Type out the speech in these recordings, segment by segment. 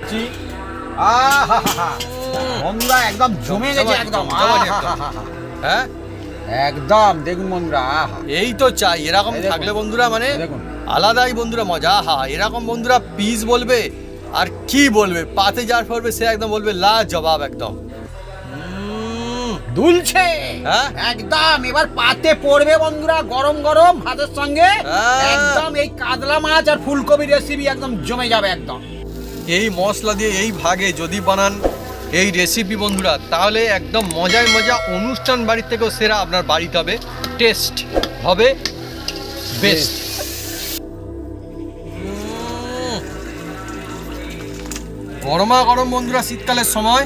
দিচ্ছি। বন্ধুরা একদম জমে গেছে, একদম। হ্যাঁ একদম দেখুন বন্ধুরা, এই তো চাই এরকম থাকলে বন্ধুরা, মানে দেখুন আলাদাই বন্ধুরা মজা। এরকম বন্ধুরা পিস বলবে আর কি বলবে, পাতে যার পড়বে সে একদম বলবে লা জবাব একদম দুলছে। হ্যাঁ একদম এবার পাতে পড়বে বন্ধুরা, গরম গরম ভাতের সঙ্গে একদম এই কাতলা মাছ আর ফুলকপি রেসিপি একদম জমে যাবে একদম। এই মশলা দিয়ে এই ভাগে যদি বানান এই রেসিপি বন্ধুরা, তাহলে একদম মজায় মজা, অনুষ্ঠান বাড়ির থেকেও সেরা আপনার বাড়িতে হবে, টেস্ট হবে বেস্ট। গরমা গরম বন্ধুরা, শীতকালের সময়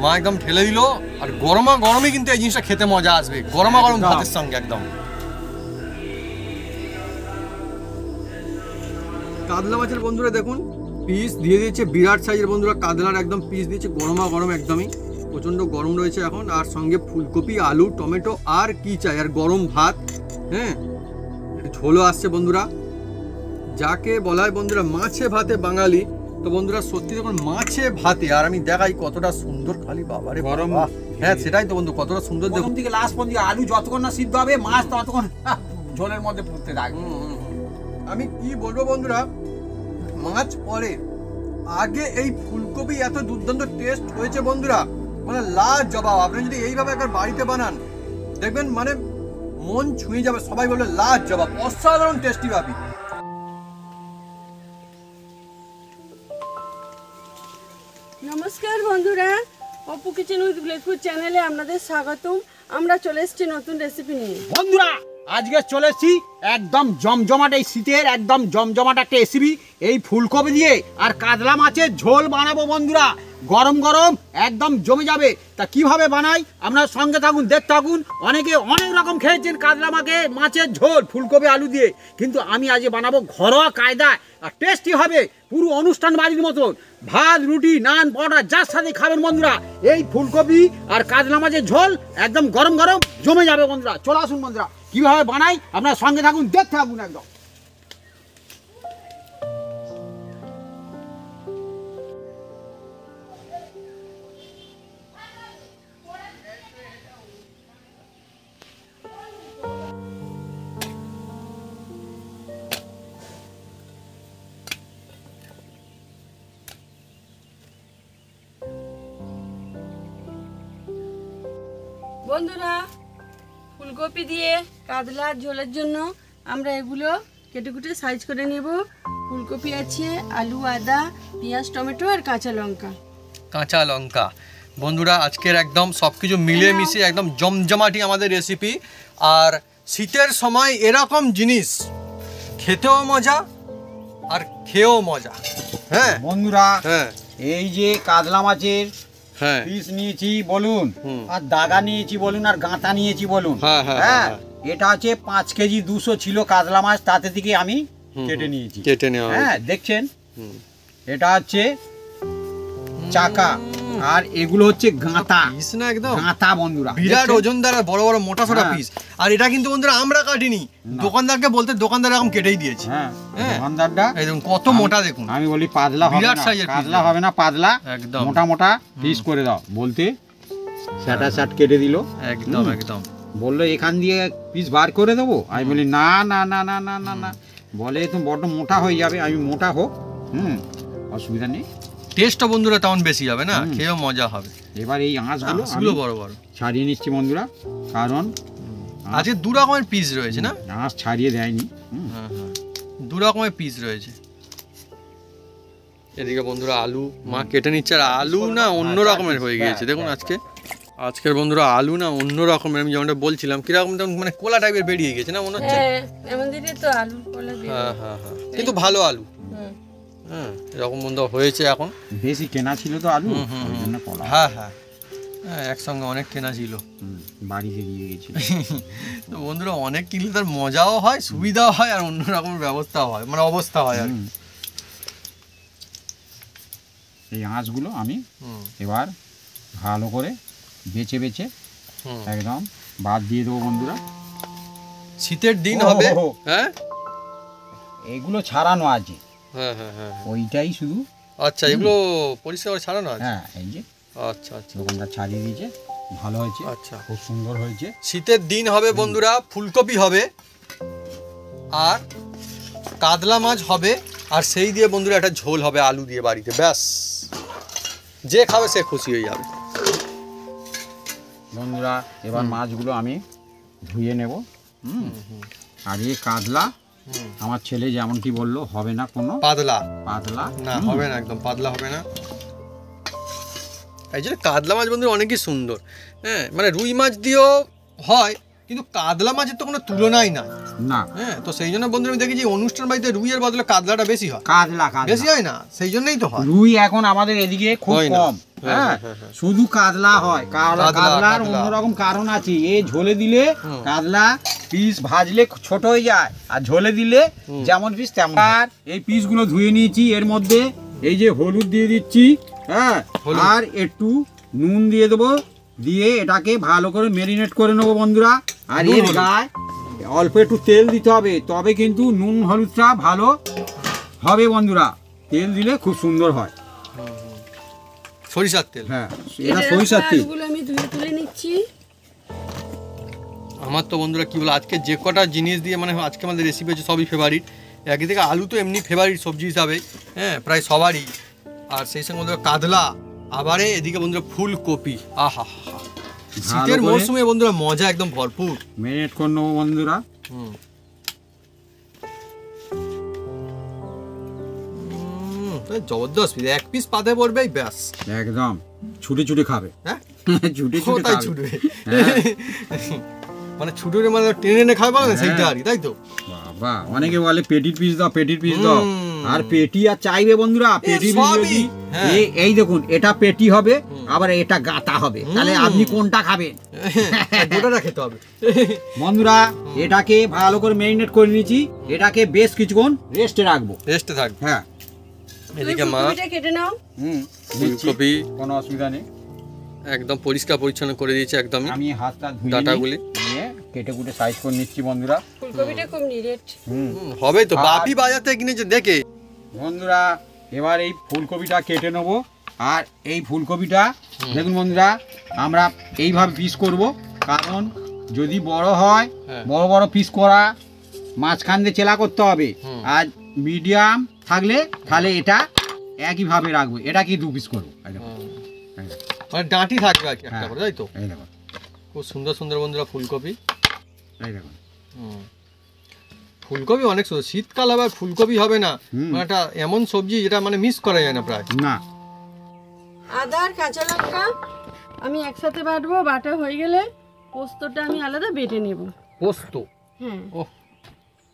মা একদম ঠেলে দিল, আর গরমা গরমই কিন্তু এই জিনিসটা খেতে মজা আসবে, গরমা গরম ভাতের সঙ্গে একদম। কাতলা মাছের বন্ধুরা দেখুন পিস দিয়ে দিয়েছে, বিরাট সাইজের বন্ধুরা কাতলার একদম পিস দিয়েছে, গরমা গরম একদমই, প্রচণ্ড গরম রয়েছে এখন, আর সঙ্গে ফুলকপি, আলু, টমেটো, আর কি চাই, আর গরম ভাত। হ্যাঁ ঝোলও আসছে বন্ধুরা, যাকে বলা হয় বন্ধুরা মাছে ভাতে বাঙালি। তো বন্ধুরা সত্যি দেখুন মাছে ভাতে, আর আমি দেখাই কতটা সুন্দর, খালি বাবারে গরম। হ্যাঁ সেটাই তো বন্ধু, কতটা সুন্দর দেখুন। প্রথম থেকে লাস্ট পর্যন্ত আলু যতক্ষণ না সিদ্ধ হবে, মাছ ততক্ষণ ঝোলের মধ্যে ফুটতে থাকবে। আমি কি বলবো বন্ধুরা, মাছ পরে আগে এই ফুলকপি এত দুর্দান্ত টেস্ট হয়েছে বন্ধুরা, মানে লাজবাব। আপনি যদি এইভাবে একবার বাড়িতে বানান দেখবেন মানে মন ছুঁয়ে যাবে, সবাই বলবে লাজবাব, অসাধারণ টেস্টি ভাবি। নমস্কার বন্ধুরা, অপু কিচেন উইথ ব্লেকফুড চ্যানেলে আপনাদের স্বাগতম। আমরা চলে এসেছি নতুন রেসিপি নিয়ে। বন্ধুরা আজকে চলে এসেছি একদম জমজমাট, এই শীতের একদম জমজমাট একটা রেসিপি, এই ফুলকপি দিয়ে আর কাতলা মাছের ঝোল বানাবো বন্ধুরা, গরম গরম একদম জমে যাবে। তা কিভাবে বানাই আপনার সঙ্গে থাকুন, দেখতে থাকুন। অনেকে অনেক রকম খেয়েছেন কাতলা মাছের ঝোল ফুলকপি আলু দিয়ে, কিন্তু আমি আজ বানাবো ঘরোয়া কায়দায়, আর টেস্টি হবে পুরো অনুষ্ঠান বাড়ির মতন। ভাত, রুটি, নান, পরোটা যার সাথে খাবেন বন্ধুরা, এই ফুলকপি আর কাতলা মাছের ঝোল একদম গরম গরম জমে যাবে বন্ধুরা। চলে আসুন বন্ধুরা, কিভাবে বানাই আপনার সঙ্গে থাকুন, দেখতে থাকুন একদম। বন্ধুরা ফুলকপি দিয়ে কাতলার ঝোলের জন্য আমরা এগুলো কেটে কুটে সাইজ করে নেব। ফুলকপি আছে, আলু, আদা, পেঁয়াজ, টমেটো আর কাঁচা লঙ্কা। বন্ধুরা আজকের একদম সব কিছু মিলে মিশে একদম জমজমাটি আমাদের রেসিপি, আর শীতের সময় এরকম জিনিস খেতেও মজা আর খেয়েও মজা। হ্যাঁ বন্ধুরা হ্যাঁ এই যে কাতলা মাছের হ্যাঁ পিস নিয়েছি বলুন, আর দাগা নিয়েছি বলুন, আর গাঁথা নিয়েছি বলুন, হ্যাঁ এটা হচ্ছে 5 কেজি 200 ছিল কাতলা মাছ, তাতে থেকে আমি কেটে নিয়েছি, কেটে নেওয়া। হ্যাঁ দেখছেন এটা হচ্ছে চাকা, আর এগুলো হচ্ছে গাঁথা পিস না একদম গাঁথা বন্ধুরা, বিরাট ওজনদার আর বড় বড় মোটা সোটা পিস। আর এটা কিন্তু বন্ধুরা আমরা কাটিনি, দোকানদারকে বলতে দোকানদার এরকম কেটেই দিয়েছে। হ্যাঁ হ্যাঁ দোকানদারটা একদম কত মোটা দেখুন। আমি বলি পাতলা হবে বিরাট না, সাইজের পাতলা হবে না, পাতলা একদম মোটা মোটা পিস করে দাও বলতে, স্যাটা স্যাট কেটে দিল একদম একদম। বললো এখান দিয়ে পিস বার করে দেবো, আমি বলি না না না না না না না, বলে তুমি বড্ড মোটা হয়ে যাবে, আমি মোটা হোক, অসুবিধা নেই, টেস্টটা বন্ধুরা তেমন বেশি হবে না, খেয়েও মজা হবে। এবার এই আঁশগুলো বড় বড় ছাড়িয়ে নিচ্ছি বন্ধুরা, কারণ আজকে 2 রকমের পিস রয়েছে না, আঁশ ছাড়িয়ে দেয়নি। হ্যাঁ 2 রকমের পিস রয়েছে। এদিকে বন্ধুরা আলু মা কেটে নিচ্ছে, আর আলু না অন্য রকমের হয়ে গিয়েছে দেখুন। আজকের বন্ধুরা আলু না অন্য রকমের, আমি যেমনটা বলছিলাম কিরকম মানে কোলা টাইপের বেরিয়ে গেছে না মনে হচ্ছে। হ্যাঁ হ্যাঁ হ্যাঁ, কিন্তু ভালো আলু। হ্যাঁ এরকম বন্ধু হয়েছে এখন, বেশি কেনা ছিল তো আলু, ওই জন্য কলা। হ্যাঁ হ্যাঁ হ্যাঁ একসঙ্গে অনেক কেনা ছিল, বাড়িতে দিয়ে গেছিল। তো বন্ধুরা অনেক কিনলে তার মজাও হয়, সুবিধাও হয়, আর অন্য রকমের ব্যবস্থাও হয়, মানে অবস্থা হয় আর কি। এই আঁশগুলো আমি এবার ভালো করে বেছে বেছে একদম বাদ দিয়ে দেবো বন্ধুরা। শীতের দিন হবে, হ্যাঁ এগুলো ছাড়ানো আছে, হ্যাঁ হ্যাঁ হ্যাঁ ওইটাই শুধু আচ্ছা, এগুলো পরিষ্কার করে ছাড়ানো আছে? হ্যাঁ, এই যে আচ্ছা আচ্ছা দোকানদার ছাড়িয়ে দিয়েছে, ভালো হয়েছে, আচ্ছা। খুব সুন্দর হয়েছে। শীতের দিন হবে বন্ধুরা, ফুলকপি হবে আর কাতলা মাছ হবে, আর সেই দিয়ে বন্ধুরা একটা ঝোল হবে আলু দিয়ে বাড়িতে, ব্যাস যে খাবে সে খুশি হয়ে যাবে। বন্ধুরা এবার মাছগুলো আমি ধুয়ে নেব। আর এই কাতলা আমার ছেলে যেমনটি বললো হবে না কোনো পাতলা পাতলা, না, হবে না, একদম পাতলা হবে না। এই জন্য কাতলা মাছ বন্ধুরা অনেকই সুন্দর। হ্যাঁ, মানে রুই মাছ দিয়েও হয়, কিন্তু কাতলা মাছের তো কোনো তুলনাই না। না, হ্যাঁ, তো সেই জন্য বন্ধুরা আমি দেখেছি অনুষ্ঠান বাড়িতে রুইয়ের বদলে কাতলাটা বেশি হয়। কাতলা বেশি হয় না, সেই জন্যই তো হয়। রুই এখন আমাদের এদিকে খুব হয় না। কম। হ্যাঁ, শুধু কাতলা হয়। কাতলার অন্যরকম কারণ আছে। এ ঝোলে দিলে কাতলা পিস ভাজলে ছোট হয়ে যায়, আর ঝোলে দিলে যেমন পিস তেমন। আর এই পিসগুলো ধুয়ে নিয়েছি, এর মধ্যে এই যে হলুদ দিয়ে দিচ্ছি, হ্যাঁ, আর একটু নুন দিয়ে দেবো, দিয়ে এটাকে ভালো করে ম্যারিনেট করে নেবো বন্ধুরা। আর এর গায়ে অল্প একটু তেল দিতে হবে, তবে কিন্তু নুন হলুদটা ভালো হবে বন্ধুরা। তেল দিলে খুব সুন্দর হয়। সরিষার তেল। হ্যাঁ, এটা সরিষার তেল। আলুগুলো আমি ধুয়ে তুলে নিচ্ছি। আমার তো বন্ধুরা কি বলো, আজকে যে কটা জিনিস দিয়ে মানে আজকে আমাদের রেসিপি হচ্ছে সবই ফেভারিট। একই থেকে আলু তো এমনি ফেভারিট সবজি হিসাবে, হ্যাঁ, প্রায় সবারই। আর সেই সঙ্গে বন্ধুরা কাতলা, আবারে এদিকে বন্ধুরা ফুলকপি। আহা, শীতের মৌসুমে বন্ধুরা মজা একদম ভরপুর। ম্যারিনেট করে নেবো বন্ধুরা। জবরদস্ত, এক পিস পাতে পড়বে ব্যাস, একদম ছুটে ছুটে খাবে। হ্যাঁ, ছুটে কোথায় ছুটবে, মানে ছুটে মানে টেনে টেনে খাবে না সেইটা আর কি, তাই তো? বাবা, অনেকে বলে পেটির পিস দাও, পেটির পিস দাও। আর পেটি আর চাইবে বন্ধুরা, পেটি পিস যদি এই দেখুন, এটা পেটি হবে, আবার এটা গাতা হবে, তাহলে আপনি কোনটা খাবেন? গোটাটা খেতে হবে বন্ধুরা। এটাকে ভালো করে ম্যারিনেট করে নিয়েছি, এটাকে বেশ কিছুক্ষণ রেস্টে রাখবো। রেস্টে থাকবে। হ্যাঁ, এদিকে মা ফুলকপিটা কেটে নাও। ফুলকপি কোনো অসুবিধা নেই। একদম পরিষ্কার পরিচ্ছন্ন করে দিয়েছে একদমই। আমি হাতটা ধুয়ে ডাটাগুলি নিয়ে কেটে কুটে সাইজ করে নিচ্ছি বন্ধুরা। ফুলকপিটা খুব নিরেট। হবে তো, বাপি বাজার থেকে কিনেছে দেখে। বন্ধুরা এবার এই ফুলকপিটা কেটে নেব। আর এই ফুলকপিটা দেখুন বন্ধুরা, আমরা এইভাবে পিস করব, কারণ যদি বড় হয় বড় বড় পিস করা, মাঝখান দিয়ে চেলা করতে হবে। আর মিডিয়াম থাকলে তাহলে এটা একইভাবে রাখবো। এটা কি 2 পিস করবো, মানে ডাঁটি থাকবে আর কি একটা করে, তাই তো? এই দেখুন, খুব সুন্দর সুন্দর বন্ধুরা ফুলকপি। এই দেখুন, ফুলকপি অনেক সুন্দর। শীতকাল আবার ফুলকপি হবে না, মানে একটা এমন সবজি যেটা মানে মিস করা যায় না প্রায়। না, আদা আর কাঁচা লঙ্কা আমি একসাথে বাটবো। বাটা হয়ে গেলে পোস্তটা আমি আলাদা বেটে নেব। পোস্ত, হ্যাঁ, ওহ,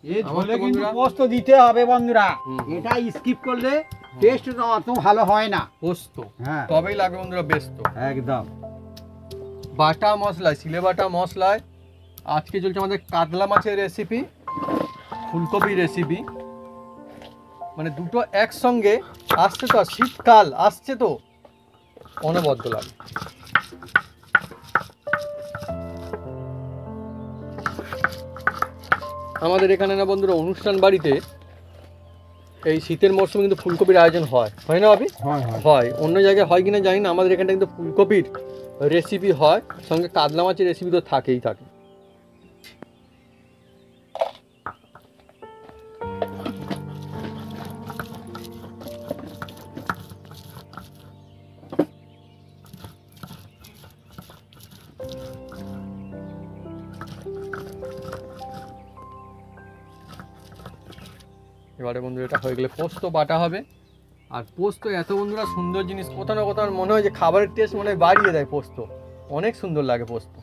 এই ঝোলে কিন্তু পোস্ত দিতে হবে বন্ধুরা। এটা স্কিপ করলে টেস্টটা অত ভালো হয় না। পোস্ত হ্যাঁ, তবেই লাগবে বন্ধুরা বেস্ত। একদম বাটা মশলায়, সিলে বাটা মশলায় আজকে চলছে আমাদের কাতলা মাছের রেসিপি, ফুলকপি রেসিপি, মানে দুটো একসঙ্গে আসছে তো। শীতকাল আসছে তো, অনবদ্য লাগে। আমাদের এখানে না বন্ধুরা অনুষ্ঠান বাড়িতে এই শীতের মরশুমে কিন্তু ফুলকপির আয়োজন হয়, হয় না ভাবি? হয়, অন্য জায়গায় হয় কিনা জানি না, আমাদের এখানটা কিন্তু ফুলকপির রেসিপি হয়, সঙ্গে কাতলা মাছের রেসিপি তো থাকেই থাকে। এবারে বন্ধু এটা হয়ে গেলে পোস্ত বাটা হবে। আর পোস্ত এত বন্ধুরা সুন্দর জিনিস, কোথাও না কোথাও মনে হয় যে খাবারের টেস্ট মনে হয় বাড়িয়ে দেয় পোস্ত, অনেক সুন্দর লাগে পোস্ত।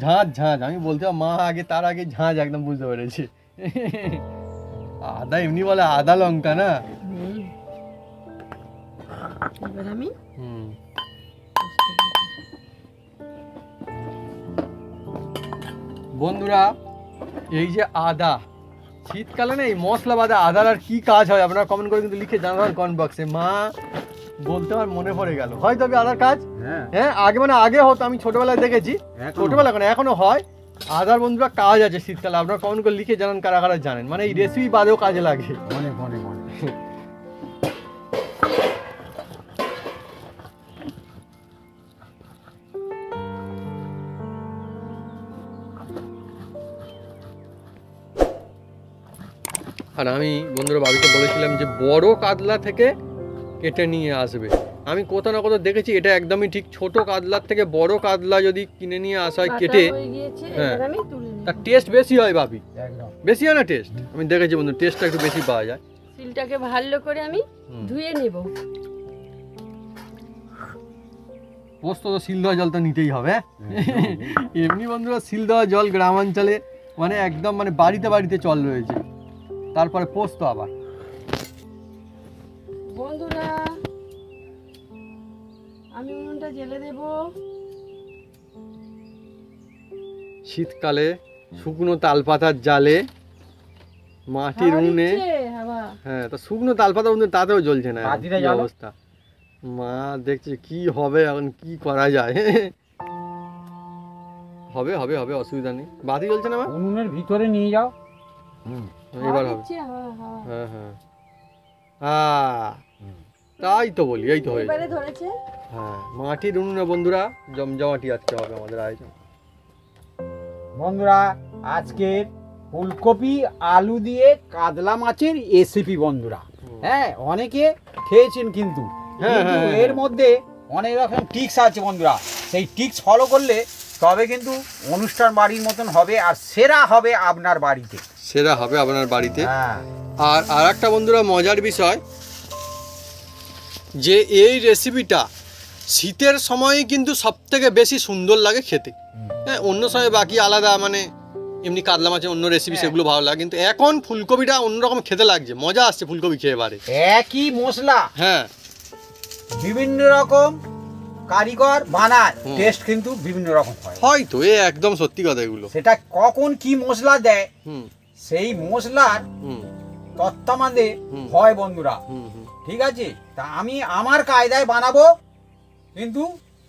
ঝাঁঝ ঝাঁঝ, আমি বলতে মা আগে তার আগে ঝাঁঝ একদম বুঝতে পেরেছি। আদা এমনি বলে আদা লঙ্কা না। এবার আমি বন্ধুরা এই যে আদা, শীতকালে না এই মশলা বাদা আদার আর কি কাজ হয় আপনারা কমেন্ট করে কিন্তু লিখে জানাবেন কমেন্ট বক্সে। মা বলতে আমার মনে পড়ে গেল, হয় তবে আদার কাজ। হ্যাঁ, আগে মানে আগে হতো, আমি ছোটবেলায় দেখেছি, ছোটবেলা এখন এখনো হয়, আদার বন্ধুরা কাজ আছে শীতকালে, আপনারা কমেন্ট করে লিখে জানান কারা কারা জানেন, মানে এই রেসিপি বাদেও কাজে লাগে। মনে মনে মনে আর আমি বন্ধুরা বাবিকে বলেছিলাম যে বড় কাতলা থেকে কেটে নিয়ে আসবে। আমি কোথাও না কোথাও দেখেছি এটা একদমই ঠিক, ছোট কাতলার থেকে বড় কাতলা যদি কিনে নিয়ে আসা হয় কেটে, হ্যাঁ, তার টেস্ট বেশি হয় ভাবি, একদম বেশি হয় না টেস্ট? আমি দেখেছি বন্ধু, টেস্টটা একটু বেশি পাওয়া যায়। সিলটাকে ভালো করে আমি ধুয়ে নেব। পোস্ত তো সিল দেওয়া জল তো নিতেই হবে। এমনি বন্ধুরা সিল দেওয়া জল গ্রামাঞ্চলে মানে একদম মানে বাড়িতে বাড়িতে চল রয়েছে। তারপরে পোস্ত আবার বন্ধুরা আমি উনুনটা জ্বেলে দেব। শীতকালে শুকনো তালপাতার জালে মাটির হাওয়া উনুনে, দিচ্ছে, হাওয়া। হ্যাঁ, তা শুকনো তালপাতা উনুনে তাতেও জ্বলছে না, বাতিটা কি জ্বালো। অবস্থা। মা দেখছে কি হবে এখন, কি করা যায়। হবে হবে হবে, অসুবিধা নেই। বাতি জ্বলছে না মা? উনুনের ভিতরে নিয়ে যাও। এবার হাওয়া হবে। দিচ্ছে, হাওয়া, হাওয়া। হ্যাঁ হ্যাঁ, তাই তো বলি, এই তো হয়েছে। এবারে ধরেছে। হ্যাঁ, মাটির উনুনে বন্ধুরা জমজমাটি আজকে হবে আমাদের আয়োজন। বন্ধুরা আজকের ফুলকপি আলু দিয়ে কাতলা মাছের রেসিপি বন্ধুরা। হ্যাঁ, অনেকে খেয়েছেন কিন্তু হ্যাঁ, কিন্তু হ্যাঁ, এর মধ্যে অনেক রকম টিক্স আছে বন্ধুরা। সেই টিক্স ফলো করলে তবে কিন্তু অনুষ্ঠান বাড়ির মতন হবে, আর সেরা হবে আপনার বাড়িতে। সেরা হবে আপনার বাড়িতে। হ্যাঁ, আর একটা বন্ধুরা মজার বিষয় যে এই রেসিপিটা শীতের সময় কিন্তু সব থেকে বেশি সুন্দর লাগে খেতে। হ্যাঁ, অন্য সময় বাকি আলাদা, মানে এমনি কাতলা মাছের অন্য রেসিপি সেগুলো ভালো লাগে, কিন্তু এখন ফুলকপিটা অন্যরকম খেতে লাগছে, মজা আসছে ফুলকপি খেয়ে এবারে। একই মশলা হ্যাঁ, বিভিন্ন রকম কারিগর বানায়, টেস্ট কিন্তু বিভিন্ন রকম হয়। হয়তো এ একদম সত্যি কথা এগুলো। সেটা কখন কি মশলা দেয় হুম সেই মশলার হুম তত্ত্বামাদে হুম। হয় বন্ধুরা। হুম হুম। ঠিক আছে, তা আমি আমার কায়দায় বানাবো, কিন্তু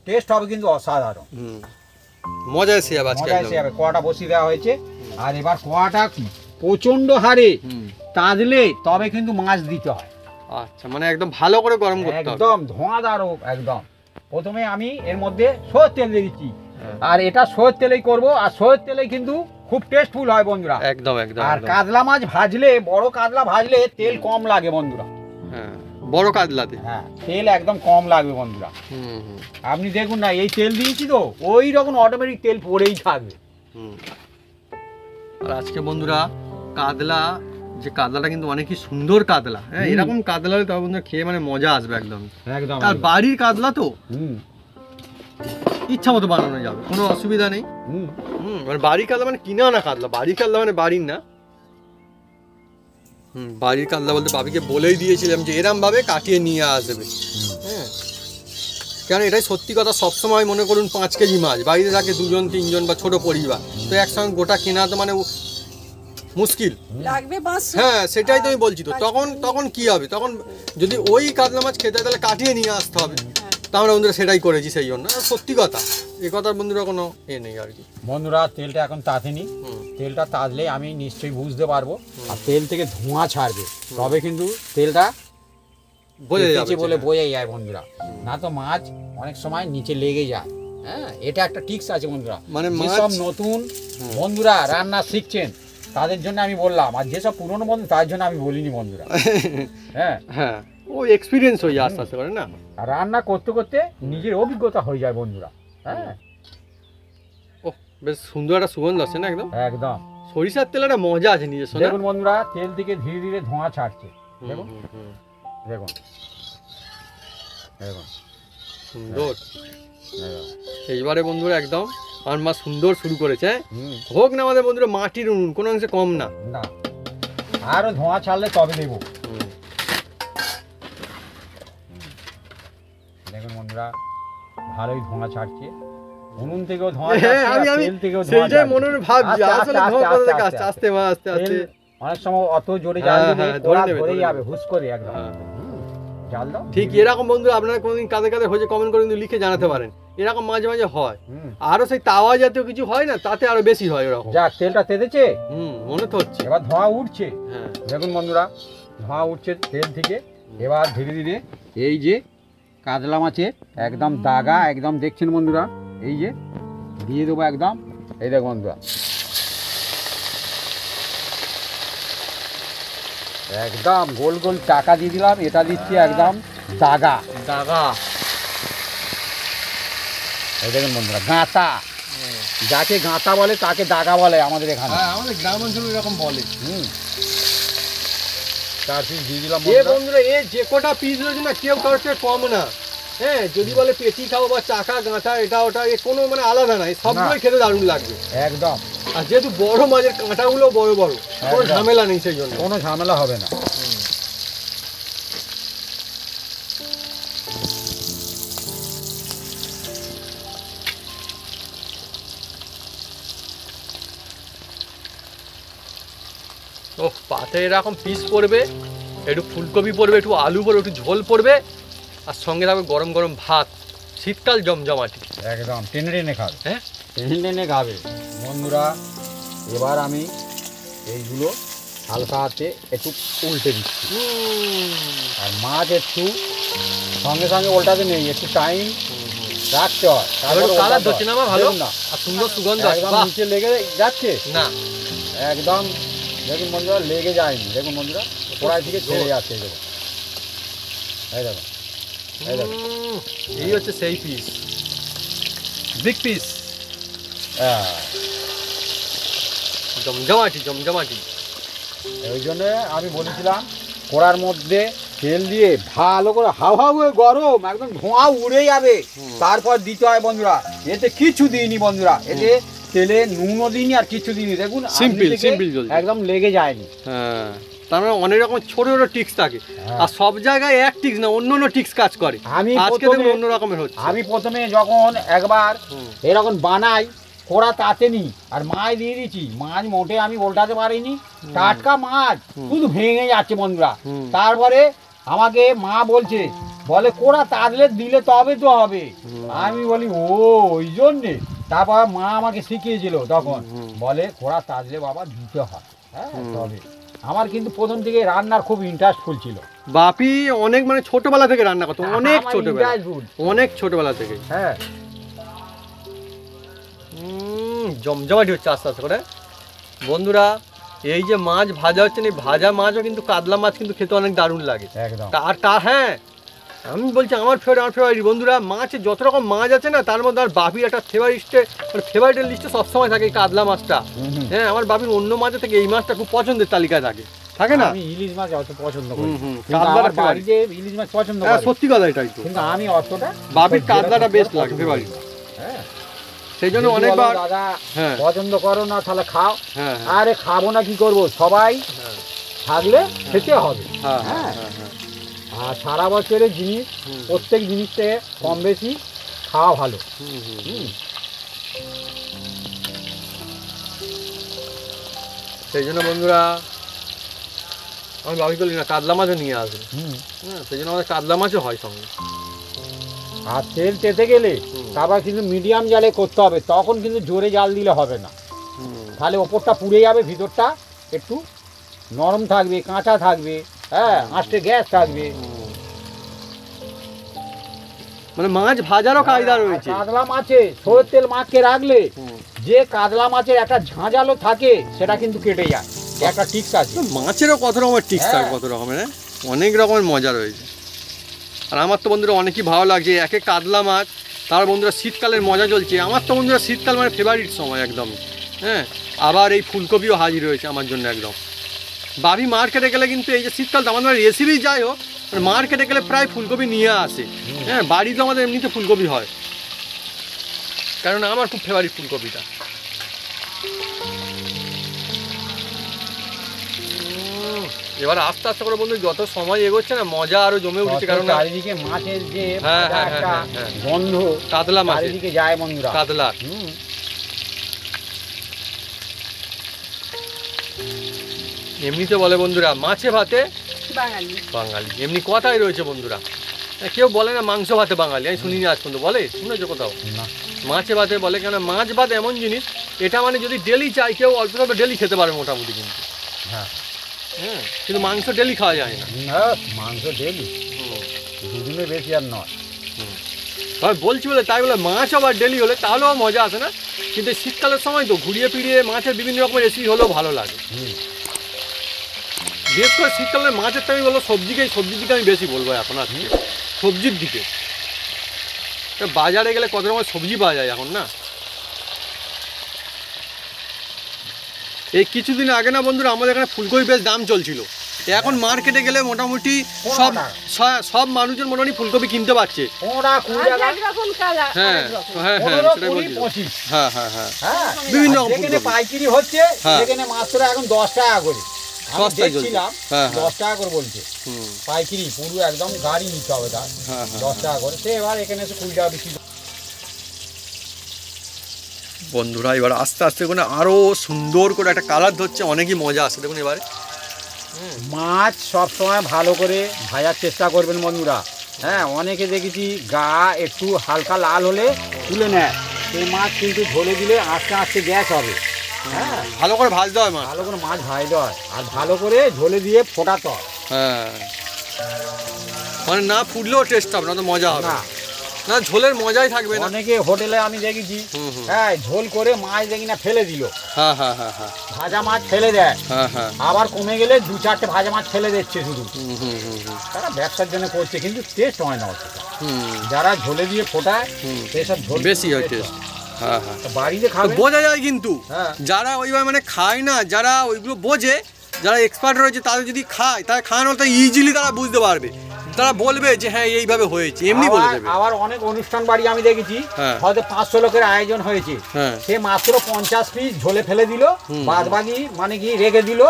টেস্ট হবে কিন্তু অসাধারণ। হুম, মজা এসে যাবে আজকে মজা একদম। এসে যাবে। কোয়াটা বসিয়ে দেওয়া হয়েছে, আর এবার কোয়াটা প্রচন্ড হারে হুম। তাজলে তবে কিন্তু মাছ দিতে হয়, আচ্ছা, মানে একদম ভালো করে গরম করতে হবে। একদম ধোঁয়াদার হোক একদম। প্রথমে আমি এর মধ্যে সরষের তেল দিয়ে দিচ্ছি, হ্যাঁ। আর এটা সরষের তেলেই করবো, আর সরষের তেলেই কিন্তু খুব টেস্টফুল হয় বন্ধুরা। একদম একদম আর একদম। কাতলা মাছ ভাজলে, বড় কাতলা ভাজলে তেল কম লাগে বন্ধুরা। হ্যাঁ, বড় কাতলাতে। হ্যাঁ, তেল একদম কম লাগবে বন্ধুরা। হুম হুম আপনি দেখুন না, এই তেল দিয়েছি তো ওই রকম অটোমেটিক তেল পড়েই থাকবে। হুম। আর আজকে বন্ধুরা কাতলা, যে কাতলাটা কিন্তু অনেকই সুন্দর কাতলা। হ্যাঁ, এরকম কাতলা হলে তবে বন্ধুরা খেয়ে মানে মজা আসবে একদম। একদম আর বাড়ির কাতলা তো হুম ইচ্ছা মতো বানানো যাবে, কোনো অসুবিধা নেই। হুম। হুম, মানে বাড়ির কাতলা মানে কিনে আনা কাতলা, বাড়ির কাতলা মানে বাড়ির না। হুম, বাড়ির কাতলা বলতে বাবিকে বলেই দিয়েছিলাম যে এরম ভাবে কাটিয়ে নিয়ে আসবে। হ্যাঁ, কেন এটাই সত্যি কথা। সবসময় মনে করুন 5 কেজি মাছ বাড়িতে থাকে 2জন 3জন বা ছোট পরিবার, তো একসঙ্গে গোটা কেনা তো মানে মুশকিল। লাগবে 500। হ্যাঁ, সেটাই তো আমি বলছি। তো তখন কি হবে, তখন যদি ওই কাতলা মাছ খেতে হয় তাহলে কাটিয়ে নিয়ে আসতে হবে। তা আমরা বন্ধুরা সেটাই করেছি, সেই জন্য। আর সত্যি কথা, এই কথার বন্ধুরা কোনো নেই আর কি। বন্ধুরা তেলটা এখন তাতেনি, হুম তেলটা তাজলে আমি নিশ্চয়ই বুঝতে পারবো, আর তেল থেকে ধোঁয়া ছাড়বে তবে কিন্তু তেলটা বোঝা যাবে পেঁচে বলে বোঝাই যায় বন্ধুরা। না তো মাছ অনেক সময় নিচে লেগে যায়। হ্যাঁ, এটা একটা টিক্স আছে বন্ধুরা। মানে যেসব মাছ- নতুন বন্ধুরা রান্না শিখছেন তাদের জন্য আমি বললাম, আর যেসব পুরনো বন্ধু তার জন্য আমি বলিনি বন্ধুরা। হ্যাঁ, হ্যাঁ, ও এক্সপিরিয়েন্স হয়ে যায় আস্তে আস্তে করে না। আর রান্না করতে করতে নিজের অভিজ্ঞতা হয়ে যায় বন্ধুরা। হ্যাঁ, ও বেশ সুন্দর একটা সুগন্ধ আসছে না একদম। একদম। সরিষার তেল একটা মজা আছে নিজস্ব না? দেখুন বন্ধুরা, তেল থেকে ধীরে ধীরে ধোঁয়া ছাড়ছে। হুম, দেখুন হুম, হুম। দেখুন দেখুন সুন্দর। দেখুন। এইবারে বন্ধুরা একদম আমার মা সুন্দর শুরু করেছে। হ্যাঁ, হুম, হোক না আমাদের বন্ধুরা মাটির উনুন, কোনো অংশে কম না। না, আরো ধোঁয়া ছাড়লে তবে দেবো। হুম। দেখুন বন্ধুরা, ভালোই ধোঁয়া ছাড়ছে, উনুন থেকেও ধোঁয়া হ্যাঁ, ছাড়ছে, আমি আর আমি তেল থেকেও ধোঁয়া সেইটাই ছাড়ছে। মনে মনে ভাবছি আস্তে, আসলে আস্তে, ধোঁয়া আস্তে, কোথা থেকে আস্তে, আসছে, আস্তে মা, আস্তে আস্তে। তেল অনেক সময় অত জোরে হ্যাঁ, জ্বালিয়ে হ্যাঁ, দিলে ধরে কড়া নেবে, ধরে ধরে যাবে নেবে। হুস করে একদম। হ্যাঁ। জাল দাও। ঠিক এরকম বন্ধু আপনারা কোনোদিন কাঁধে কাঁধে হয়েছে কমেন্ট করে কিন্তু লিখে জানাতে পারেন। এরকম মাঝে মাঝে হয়। আরো সেই তাওয়া জাতীয় কিছু হয় না, তাতে আরো বেশি হয় এরকম। যাক তেলটা তেতেছে, মনে তো হচ্ছে। এবার ধোঁয়া উঠছে। হ্যাঁ দেখুন বন্ধুরা, ধোঁয়া উঠছে তেল থেকে। এবার ধীরে ধীরে এই যে কাতলা মাছের একদম দাগা, একদম দেখছেন বন্ধুরা, এই যে দিয়ে দেবো একদম। এই দেখ বন্ধুরা, একদম গোল গোল টাকা দিয়ে দিলাম। এটা দিচ্ছি একদম দাগা। দাগা এই দেখুন বন্ধুরা, গাঁতা, যাকে গাঁতা বলে তাকে দাগা বলে আমাদের এখানে। হ্যাঁ, আমাদের গ্রাম অঞ্চলে এরকম বলে। 4 পিস দিয়ে দিলাম বন্ধুরা। এ যে কটা পিস রয়েছে না, কেউ কারোর থেকে কম না। হ্যাঁ, যদি বলে পেটি খাবো বা চাকা গাঁথা এটা ওটা, এ কোনো মানে আলাদা নাই, সবগুলোই খেতে দারুণ লাগবে একদম। আর যেহেতু বড় মাছের কাঁটাগুলো বড় বড়, কোনো ঝামেলা নেই, সেই জন্য কোনো ঝামেলা হবে না। ও পাতে এরকম পিস পড়বে, একটু ফুলকপি পড়বে, একটু আলু পড়বে, একটু ঝোল পড়বে, আর সঙ্গে থাকবে গরম গরম ভাত। শীতকাল জমজমাটি একদম টেনে টেনে খাবে। হ্যাঁ, টেনে টেনে খাবে বন্ধুরা। এবার আমি এইগুলো হালকা হাতে একটু উল্টে দিচ্ছি। আর মাছ একটু সঙ্গে সঙ্গে উল্টাতে নেই, একটু টাইম রাখতে হয়। কালার ধরছে না আমার ভালো না, আর সুন্দর সুগন্ধ একদম নিচে লেগে যাচ্ছে না, একদম। দেখুন বন্ধুরা, লেগে যায়নি। দেখুন বন্ধুরা, কড়াই থেকে ছেড়ে যাচ্ছে। এই দেখুন, এই দেখুন, এই দেখুন, এই হচ্ছে সেই পিস, বিগ পিস, জমজমাটি জমজমাটি। ওই জন্য আমি বলেছিলাম কড়ার মধ্যে তেল দিয়ে ভালো করে হাওয়া হয়ে গরম, একদম ধোঁয়া উড়ে যাবে, তারপর দিতে হয় বন্ধুরা। এতে কিছু দিইনি বন্ধুরা, এতে তেলে নুনও দিইনি আর কিছু দিইনি। দেখুন সিম্পল সিম্পল একদম লেগে যায়নি। হ্যাঁ, তার মানে অনেক রকম ছোট ছোট টিক্স থাকে। আর সব জায়গায় এক টিক্স না, অন্য অন্য টিক্স কাজ করে। আমি আজকে দেখুন অন্য রকমের হচ্ছে। আমি প্রথমে যখন একবার এরকম বানাই, কড়া তাতে নি আর মাছ দিয়ে দিচ্ছি, মাছ মোটে আমি উল্টাতে পারিনি, টাটকা মাছ শুধু ভেঙে যাচ্ছে বন্ধুরা। তারপরে আমাকে মা বলছে, বলে কোড়া তাদলে দিলে তবে তো হবে। আমি বলি ও ওই জন্যে। তারপর মা আমাকে শিখিয়েছিল তখন, বলে কোড়া তাদলে বাবা দিতে হয়। হ্যাঁ, তবে আমার কিন্তু প্রথম থেকে রান্নার খুব ইন্টারেস্টফুল ছিল। বাপি অনেক মানে ছোটবেলা থেকে রান্না করতো, অনেক ছোটবেলা, অনেক ছোটবেলা থেকে। হ্যাঁ, জমজমাটি হচ্ছে আস্তে আস্তে করে বন্ধুরা। এই যে মাছ ভাজা হচ্ছে না, ভাজা মাছও কিন্তু কাতলা মাছ কিন্তু খেতে অনেক দারুণ লাগে একদম। আর হ্যাঁ, আমি বলছি আমার ফেভারিট বন্ধুরা, মাছের যত রকম মাছ আছে না, তার মধ্যে আর বাপির একটা ফেভারিটের লিস্টে সবসময় থাকে এই কাতলা মাছটা। হ্যাঁ, আমার বাপির অন্য মাছের থেকে এই মাছটা খুব পছন্দের তালিকায় থাকে না। আমি ইলিশ মাছ অত পছন্দ করি। কাতলাটা বাড়িতে ইলিশ মাছ পছন্দ করি। সত্যি কথা এটাই তো, কিন্তু আমি অতটা বাপির কাতলাটা বেস্ট লাগে ফেভারিট। হ্যাঁ, সেই জন্য অনেকবার দাদা হ্যাঁ পছন্দ করো না তাহলে খাও। হ্যাঁ, আরে খাবো না কি করবো, সবাই থাকলে খেতে হবে। হ্যাঁ, হ্যাঁ, হ্যাঁ, আর সারা বছরের জিনিস প্রত্যেক জিনিস থেকে কম বেশি খাওয়া ভালো। সেই জন্য বন্ধুরা আমি ভাবি বলি না কাতলা মাছও নিয়ে আসবে। হ্যাঁ, সেই জন্য আমাদের কাতলা মাছও হয় সঙ্গে। আর তেল তেতে গেলে তারপর কিন্তু মিডিয়াম জালে করতে হবে, তখন কিন্তু জোরে জাল দিলে হবে না, তাহলে ওপরটা পুড়ে যাবে, ভিতরটা একটু নরম থাকবে, কাঁচা থাকবে। হ্যাঁ, আঁচটে গ্যাস থাকবে। মানে মাছ ভাজারও কায়দা রয়েছে। কাতলা মাছে সরষের তেল মাখকে রাখলে যে কাতলা মাছের একটা ঝাঁঝালো থাকে সেটা কিন্তু কেটে যায়, একটা টিক্স আছে। মাছেরও কত রকমের টিক্স থাকে, কত রকমের অনেক রকমের মজা রয়েছে। আর আমার তো বন্ধুরা অনেকই ভালো লাগছে একে কাতলা মাছ। তার বন্ধুরা শীতকালের মজা চলছে, আমার তো বন্ধুরা শীতকাল মানে ফেভারিট সময় একদম। হ্যাঁ, আবার এই ফুলকপিও হাজির হয়েছে আমার জন্য একদম। বাবি মার্কেটে গেলে কিন্তু এই যে শীতকাল তো আমাদের রেসিপি যাই হোক, মার্কেটে গেলে প্রায় ফুলকপি নিয়ে আসে। হ্যাঁ, বাড়িতে আমাদের এমনিতে ফুলকপি হয়, কারণ আমার খুব ফেভারিট ফুলকপিটা। এবার আস্তে আস্তে করে বন্ধু যত সময় এগোচ্ছে না, মজা আরো জমে উঠছে, কারণ চারিদিকে মাছের যে একটা গন্ধ, কাতলা মাছ চারিদিকে যায় বন্ধুরা, কাতলা। এমনিতে বলে বন্ধুরা মাছে ভাতে বাঙালি। বাঙালি এমনি কথাই রয়েছে বন্ধুরা, কেউ বলে না মাংস ভাতে বাঙালি, আমি শুনিনি আজ পর্যন্ত, বলে শুনেছো কোথাও? মাছে ভাতে বলে, কেন মাছ ভাত এমন জিনিস, এটা মানে যদি ডেলি চাই কেউ অল্প অল্প ডেলি খেতে পারে মোটামুটি, কিন্তু হ্যাঁ হ্যাঁ, কিন্তু মাংস ডেলি খাওয়া যায় না। মাংস ডেলি দুদিনে বেশি আর নয়। তবে বলছি বলে তাই বলে মাছ আবার ডেলি হলে তাহলেও মজা আসে না, কিন্তু শীতকালের সময় তো ঘুরিয়ে ফিরিয়ে মাছের বিভিন্ন রকমের রেসিপি হলেও ভালো লাগে। বিশেষ করে শীতকালে মাছের তো আমি বলবো সবজির দিকে আমি বেশি বলবো এখন আজকে, সবজির দিকে। বাজারে গেলে কত রকমের সবজি পাওয়া যায় এখন না। এই কিছুদিন আগে না বন্ধুরা আমাদের এখানে ফুলকপি বেশ দাম চলছিল, এখন মার্কেটে গেলে মোটামুটি সব মানুষজন মোটামুটি ফুলকপি কিনতে পারছে। হ্যাঁ হ্যাঁ হ্যাঁ সেটাই বলছি। হ্যাঁ হ্যাঁ হ্যাঁ বিভিন্ন রকম যেখানে পাইকারি হচ্ছে সেখানে মাত্র এখন 10 টাকা করে। আমি দেখছিলাম 10 টাকা করে বলছে পাইকারি, পুরো একদম গাড়ি নিতে হবে তার 10 টাকা করে। সে এবার এখানে এসে 20 টাকা বিক্রি। বন্ধুরা এবার আস্তে আস্তে করে আরো সুন্দর করে একটা কালার ধরছে, অনেকই মজা আসছে দেখুন। এবারে মাছ সবসময় ভালো করে ভাজার চেষ্টা করবেন বন্ধুরা। হ্যাঁ, অনেকে দেখেছি গা একটু হালকা লাল হলে তুলে নেয়, সেই মাছ কিন্তু ঝোলে দিলে আস্তে আস্তে গ্যাস হবে। হ্যাঁ, ভালো করে ভাজতে হয় মাছ, ভালো করে মাছ ভাজতে হয় আর ভালো করে ঝোলে দিয়ে ফোটাতে হয়। হ্যাঁ, মানে না ফুটলেও টেস্ট হবে না, তো মজা হবে না, না ঝোলের মজাই থাকবে না। অনেকে হোটেলে আমি দেখেছি হ্যাঁ ঝোল করে মাছ দেখি না ফেলে দিল, হ্যাঁ হ্যাঁ হ্যাঁ হ্যাঁ, ভাজা মাছ ফেলে দেয়, হ্যাঁ হ্যাঁ, আবার কমে গেলে 2-4টে ভাজা মাছ ফেলে দিচ্ছে শুধু। তারা ব্যবসার জন্য করছে, কিন্তু টেস্ট হয় না অতটা। যারা ঝোলে দিয়ে ফোটায় সেসব ঝোল বেশি হয় টেস্ট। হ্যাঁ হ্যাঁ, বাড়িতে খাবে বোঝা যায় কিন্তু যারা ওইভাবে মানে খায় না, যারা ওইগুলো বোঝে, যারা এক্সপার্ট রয়েছে তাদের যদি খায় তারা খাওয়ানোর তো ইজিলি তারা বুঝতে পারবে, তারা বলবে যে হ্যাঁ এইভাবে হয়েছে, এমনি বলে দেবে। আবার অনেক অনুষ্ঠান বাড়ি আমি দেখেছি হয়তো 500 লোকের আয়োজন হয়েছে, সে মাত্র 50 পিস ঝোলে ফেলে দিল, বাদ বাকি মানে কি রেখে দিল।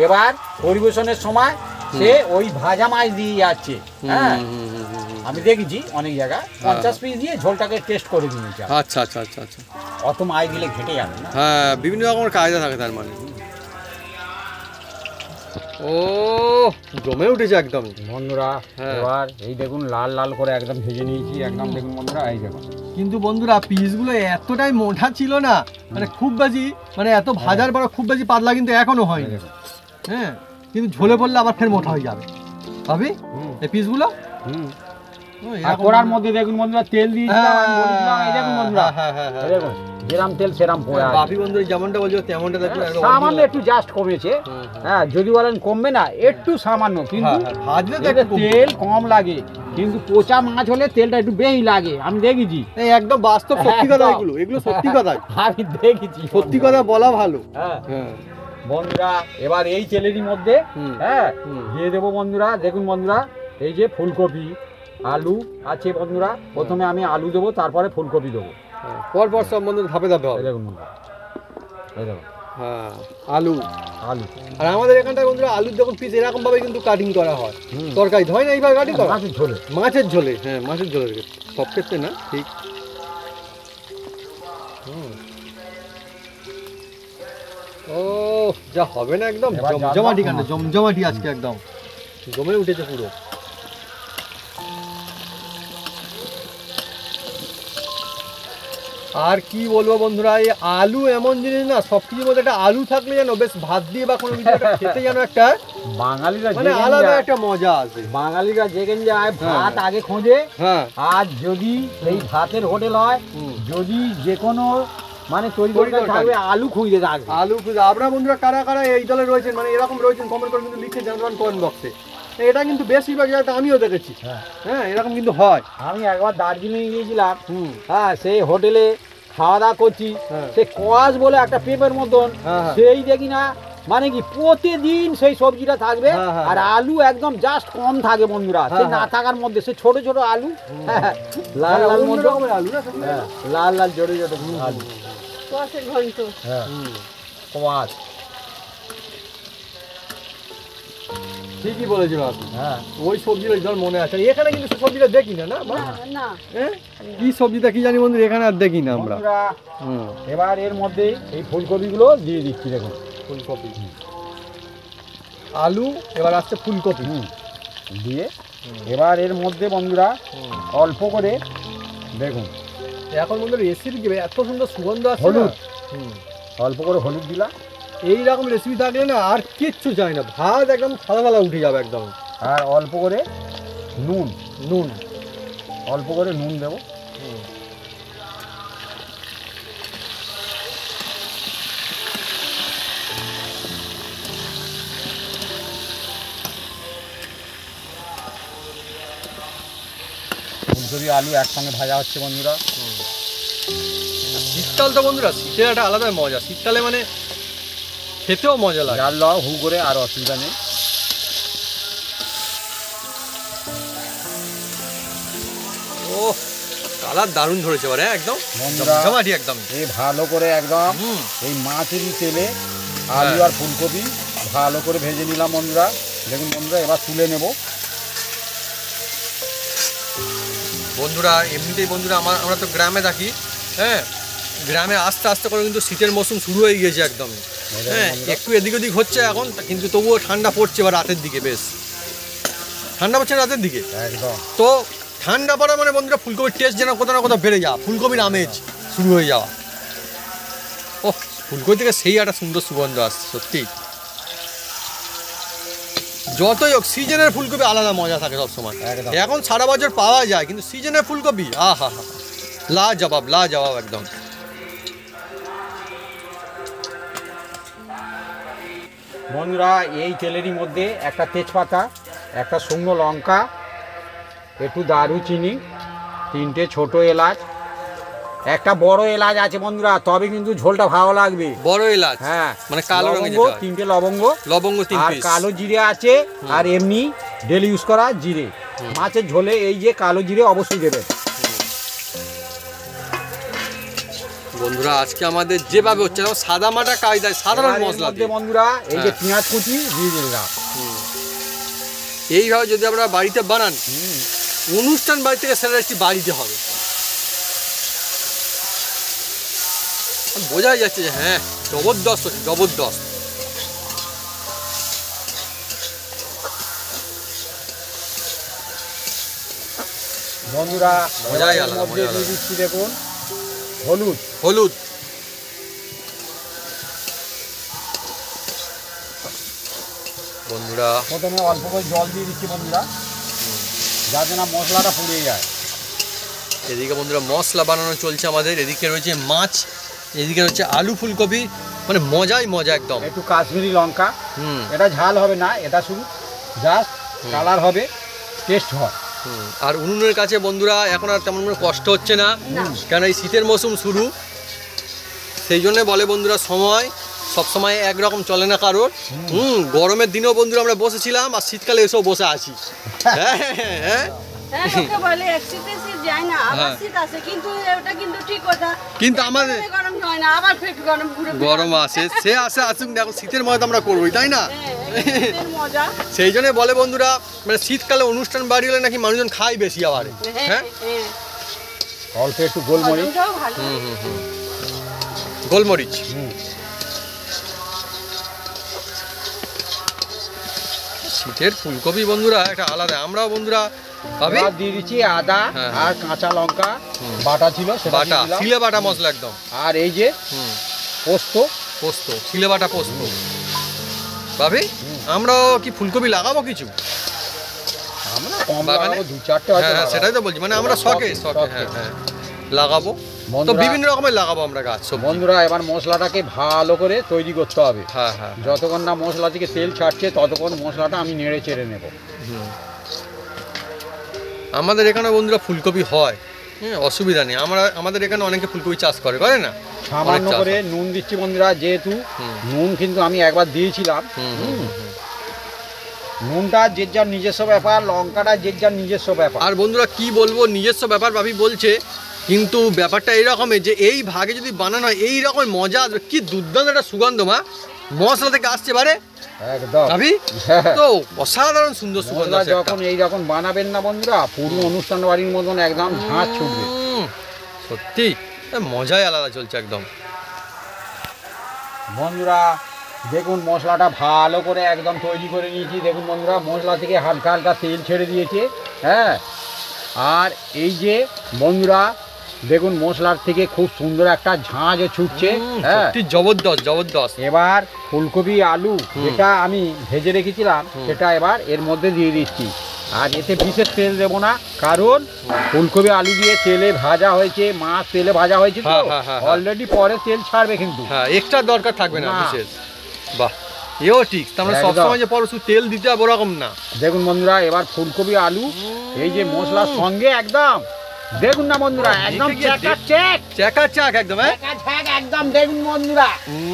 এবার পরিবেশনের সময় সে ওই ভাজা মাছ দিয়ে যাচ্ছে। হ্যাঁ, আমি দেখেছি অনেক জায়গায় 50 পিস দিয়ে ঝোলটাকে টেস্ট করে দিয়েছে। আচ্ছা আচ্ছা আচ্ছা আচ্ছা, অত মাছ দিলে ঘেটে যাবে না। হ্যাঁ, বিভিন্ন রকমের কায়দা থাকে তার মানে। ও জমে উঠেছে একদম বন্ধুরা। এবার এই দেখুন লাল লাল করে একদম ভেজে নিয়েছি, একদম দেখুন বন্ধুরা এই দেখুন। কিন্তু বন্ধুরা পিসগুলো এতটাই মোটা ছিল না, মানে খুব বেশি, মানে এত ভাজার পর খুব বেশি পাতলা কিন্তু এখনো হয়নি। হ্যাঁ, কিন্তু ঝোলে পড়লে আবার ফের মোটা হয়ে যাবে ভাবি এই পিসগুলো। কড়ার মধ্যে দেখুন বন্ধুরা তেল দিয়েছিলাম, আমি বলেছিলাম এই দেখুন বন্ধুরা, এই দেখুন যেরাম তেল সেরাম পড়ে আছে। বাপি বন্ধুরা যেমনটা বলছো তেমনটা দেখুন, সামান্য একটু জাস্ট কমেছে। হ্যাঁ, যদি বলেন কমবে না, একটু সামান্য, কিন্তু তেল কম লাগে, কিন্তু পচা মাছ হলে তেলটা একটু বেশি লাগে। আমি দেখেছি, এই একদম বাস্তব সত্যি কথা, এগুলো সত্যি কথা, আমি দেখেছি, সত্যি কথা বলা ভালো। হ্যাঁ বন্ধুরা, এবার এই তেলেরই মধ্যে হ্যাঁ দিয়ে দেবো বন্ধুরা। দেখুন বন্ধুরা, এই যে ফুলকপি আলু আছে বন্ধুরা, প্রথমে আমি আলু দেবো, তারপরে ফুলকপি দেবো, পর পর সব বন্ধুরা ধাপে ধাপে হবে। দেখুন বন্ধুরা, এই দেখুন হ্যাঁ আলু আলু। আর আমাদের এখানটায় বন্ধুরা আলুর যখন পিস এরকম ভাবে কিন্তু কাটিং করা হয়, তরকারি হয় না এইভাবে কাটিং করা, মাছের ঝোলে, মাছের ঝোলে। হ্যাঁ, মাছের ঝোলের ক্ষেত্রে, সব ক্ষেত্রে না, ঠিক। ও যা হবে না, একদম জমজমাটি কাণ্ড, জমজমাটি আজকে একদম জমে উঠেছে পুরো। আর কি বলবো বন্ধুরা, এই আলু এমন জিনিস না, সব কিছুর মধ্যে একটা আলু থাকলে যেন বেশ ভাত দিয়ে বা কোনো কিছু একটা খেতে যেন একটা বাঙালিরা মানে আলাদা একটা মজা আছে। বাঙালিরা যেখানে যায় ভাত আগে খোঁজে। হ্যাঁ, আর যদি এই ভাতের হোটেল হয়, যদি যে কোনো মানে তৈরি থাকবে, আলু খুঁজে থাকবে, আলু খুঁজে। আপনারা বন্ধুরা কারা কারা এই দলে রয়েছেন, মানে এরকম রয়েছেন, কমেন্ট করে কিন্তু লিখে জানাবেন কমেন্ট বক্সে। এটা কিন্তু বেশিরভাগ জায়গাতে আমিও দেখেছি। হ্যাঁ, এরকম কিন্তু হয়। আমি একবার দার্জিলিং গিয়েছিলাম, হ্যাঁ সেই হোটেলে খাওয়া দাওয়া করছি, সে কোয়াশ বলে একটা পেঁপের মতন, সেই দেখি না মানে কি প্রতিদিন সেই সবজিটা থাকবে, আর আলু একদম জাস্ট কম থাকে বন্ধুরা, সে না থাকার মধ্যে সে ছোট ছোট আলু, লাল লাল আলু না, লাল লাল ছোট ছোট আলু, কোয়াশের ঘন্ট। হ্যাঁ, কোয়াশ, ঠিকই বলেছি আপনি। হ্যাঁ, ওই সবজিটা জল মনে আছে, এখানে কিন্তু সবজিটা দেখি না। না না, কি সবজিটা কি জানি বন্ধু, এখানে আর দেখি না আমরা। এবার এর মধ্যে এই ফুলকপিগুলো দিয়ে দিচ্ছি, দেখুন ফুলকপি। আলু, এবার আসছে ফুলকপি। দিয়ে এবার এর মধ্যে বন্ধুরা অল্প করে দেখুন এখন বন্ধুরা রেসিপি কি এত সুন্দর সুগন্ধ আসছে হলুদ। না? অল্প করে হলুদ দিলাম, এইরকম রেসিপি থাকলে না আর কিচ্ছু চাই না, ভাত একদম সাদা সাদা উঠে যাবে একদম। আর অল্প করে নুন, নুন অল্প করে নুন দেবো। ফুলকপি আলু একসঙ্গে ভাজা হচ্ছে বন্ধুরা। শীতকাল তো বন্ধুরা, শীতের একটা আলাদা মজা, শীতকালে মানে খেতেও মজা লাগে। জাল দাও হু করে, আর অসুবিধা নেই। ও কালার দারুণ ধরেছে এবারে, একদম বন্ধুরা জমাটি একদম। এই ভালো করে একদম হুম। এই মাছেরই তেলে আলু আর ফুলকপি ভালো করে ভেজে নিলাম বন্ধুরা। দেখুন বন্ধুরা, এবার তুলে নেব। বন্ধুরা এমনিতেই বন্ধুরা আমরা তো গ্রামে থাকি, হ্যাঁ, গ্রামে আস্তে আস্তে করে কিন্তু শীতের মৌসুম শুরু হয়ে গিয়েছে একদম। হ্যাঁ, একটু এদিক ওদিক হচ্ছে এখন, কিন্তু তবুও ঠান্ডা পড়ছে এবার রাতের দিকে, বেশ ঠান্ডা পড়ছে রাতের দিকে একদম। তো ঠান্ডা পড়া মানে বন্ধুরা ফুলকপির টেস্ট যেন কোথাও না কোথাও বেড়ে যাওয়া, ফুলকপির আমেজ শুরু হয়ে যাওয়া। ও ফুলকপি থেকে সেই একটা সুন্দর সুগন্ধ আসছে সত্যি। যতই হোক সিজনের ফুলকপি আলাদা মজা থাকে সবসময়। একদম। এখন সারা বছর পাওয়া যায়, কিন্তু সিজনের ফুলকপি আহা হা লাজবাব লাজবাব একদম। বন্ধুরা এই তেলেরই মধ্যে একটা তেজপাতা, একটা শুকনো লঙ্কা, একটু দারুচিনি, 3টে ছোট এলাচ, একটা বড় এলাচ আছে বন্ধুরা, তবে কিন্তু ঝোলটা ভালো লাগবে। বড় এলাচ, হ্যাঁ, মানে কালো রঙের লবঙ্গ, যেটা হয়। 3টে লবঙ্গ, লবঙ্গ 3 আর পিস। কালো জিরে আছে, আর এমনি ডেলি ইউজ করা জিরে। মাছের ঝোলে এই যে কালো জিরে অবশ্যই দেবেন। বন্ধুরা আজকে আমাদের যেভাবে হচ্ছে সাদা মাটা কায়দায় সাধারণ এবার এর মশলা মধ্যে দিয়ে বন্ধুরা এই যে হ্যাঁ। পেঁয়াজ কুচি দিয়ে দিলাম। এইভাবে যদি আমরা বাড়িতে বানান, অনুষ্ঠান বাড়ি থেকে সেটা একটি বাড়িতে হবে, বোঝাই যাচ্ছে যে হ্যাঁ জবরদস্ত হচ্ছে, জবরদস্ত। বন্ধুরা মজাই এর আলাদা, মধ্যে মজাই দিয়ে আলাদা। দিচ্ছি দেখুন হলুদ। হলুদ, বন্ধুরা প্রথমে অল্প করে জল দিয়ে দিচ্ছি বন্ধুরা, যাতে না মশলাটা পুড়ে যায়। এদিকে বন্ধুরা মশলা বানানো চলছে আমাদের, এদিকে রয়েছে মাছ, এদিকে রয়েছে আলু ফুলকপি, মানে মজাই মজা একদম। একটু কাশ্মীরি লঙ্কা, হুম এটা ঝাল হবে না, এটা শুধু জাস্ট কালার হবে, টেস্ট হয়। আর উনুনের কাছে বন্ধুরা এখন আর তেমন কোনো কষ্ট হচ্ছে না, কেন এই শীতের মৌসুম শুরু, সেই জন্য বলে বন্ধুরা সময় সবসময় একরকম চলে না কারোর। গরমের দিনেও বন্ধুরা আমরা বসেছিলাম, আর শীতকালে এসেও বসে আছি। হ্যাঁ হ্যাঁ হ্যাঁ হ্যাঁ, লোকে বলে এক শীতে শীত যায় না, আবার হ্যাঁ। শীত আসে, কিন্তু ওটা কিন্তু ঠিক কথা। কিন্তু আমাদের একবারে গরম হয় না, আবার ফের গরম ঘুরে ফিরে গরম আসে, সে আসে আসুক না, এখন শীতের মজা তো আমরা করবোই, তাই না? হ্যাঁ, শীতের মজা। সেই জন্য বলে বন্ধুরা মানে শীতকালে অনুষ্ঠান বাড়ি হলে নাকি মানুষজন খায় বেশি আবার। হ্যাঁ, হ্যাঁ হ্যাঁ। অল্প একটু গোলমরিচ। হজমটাও ভালো। গোলমরিচ। শীতের ফুলকপি বন্ধুরা একটা আলাদা, আমরাও বন্ধুরা ভাবি এবার দিয়ে দিচ্ছি আদা হ্যাঁ, আর কাঁচা লঙ্কা বাটা ছিল সেটা বাটা, দিয়ে দিলাম। শিলে বাটা মশলা একদম। আর এই যে হুম, পোস্ত, পোস্ত, শিলে বাটা পোস্ত। ভাবি আমরাও কি ফুলকপি লাগাবো কিছু আমরা কম বাগানে? লাগাবো, 2-4টে হয়তো হ্যাঁ হ্যাঁ, লাগাবো। সেটাই তো বলছি, মানে আমরা শখে শখে, শখে হ্যাঁ হ্যাঁ লাগাবো, তো বন্ধুরা- বিভিন্ন রকমের লাগাবো আমরা গাছ সব। বন্ধুরা এবার মশলাটাকে ভালো করে তৈরি করতে হবে। হ্যাঁ হ্যাঁ যতক্ষণ না মশলা থেকে তেল ছাড়ছে ততক্ষণ মশলাটা আমি নেড়ে চেড়ে নেব। আমাদের এখানে বন্ধুরা ফুলকপি হয়, হ্যাঁ অসুবিধা নেই, আমাদের এখানে অনেকে ফুলকপি চাষ করে না, সামান্য অনেক চাষ করে হয়। নুন দিচ্ছি বন্ধুরা, যেহেতু নুন কিন্তু আমি একবার দিয়েছিলাম। নুনটা যে যার নিজস্ব ব্যাপার, লঙ্কাটা যে যার নিজস্ব ব্যাপার। আর বন্ধুরা কি বলবো, নিজস্ব ব্যাপার ভাবি বলছে, কিন্তু ব্যাপারটা এইরকমের যে এই ভাগে যদি বানানো হয় এইরকম মজা আসবে, কি দুর্দান্ত একটা সুগন্ধ মা মশলা থেকে আসছে পারে একদম ভাবি, হ্যাঁ। তো অসাধারণ সুন্দর সুগন্ধ মশলা আছে একটা। যখন এইরকম বানাবেন না বন্ধুরা, পুরো অনুষ্ঠান বাড়ির মতন একদম ঝাঁজ ছুটবে। সত্যি মজাই আলাদা চলছে একদম। বন্ধুরা দেখুন মশলাটা ভালো করে একদম তৈরি করে নিয়েছি। দেখুন বন্ধুরা মশলা থেকে হালকা হালকা তেল ছেড়ে দিয়েছে। হ্যাঁ, আর এই যে বন্ধুরা দেখুন মশলার থেকে খুব সুন্দর একটা ঝাঁঝও ছুটছে। হ্যাঁ, সত্যি জবরদস্ত জবরদস্ত। এবার ফুলকপি আলু যেটা আমি ভেজে রেখেছিলাম সেটা এবার এর মধ্যে দিয়ে দিচ্ছি। আর এতে বিশেষ তেল দেবো না, কারণ ফুলকপি আলু দিয়ে তেলে ভাজা হয়েছে, মাছ তেলে ভাজা হয়েছে তো অলরেডি পরে তেল ছাড়বে কিন্তু। হ্যাঁ, এক্সট্রা দরকার থাকবে না না। বিশেষ। বাহ, এও ঠিক। তাহলে একদম। সবসময় যে পরশু তেল দিতে হবে ওরকম না। দেখুন বন্ধুরা এবার ফুলকপি আলু এই যে মশলার সঙ্গে একদম দেখুন না বন্ধুরা একদম দেখে গিয়ে চেক চাক একদম। হ্যাঁ, একদম দেখুন বন্ধুরা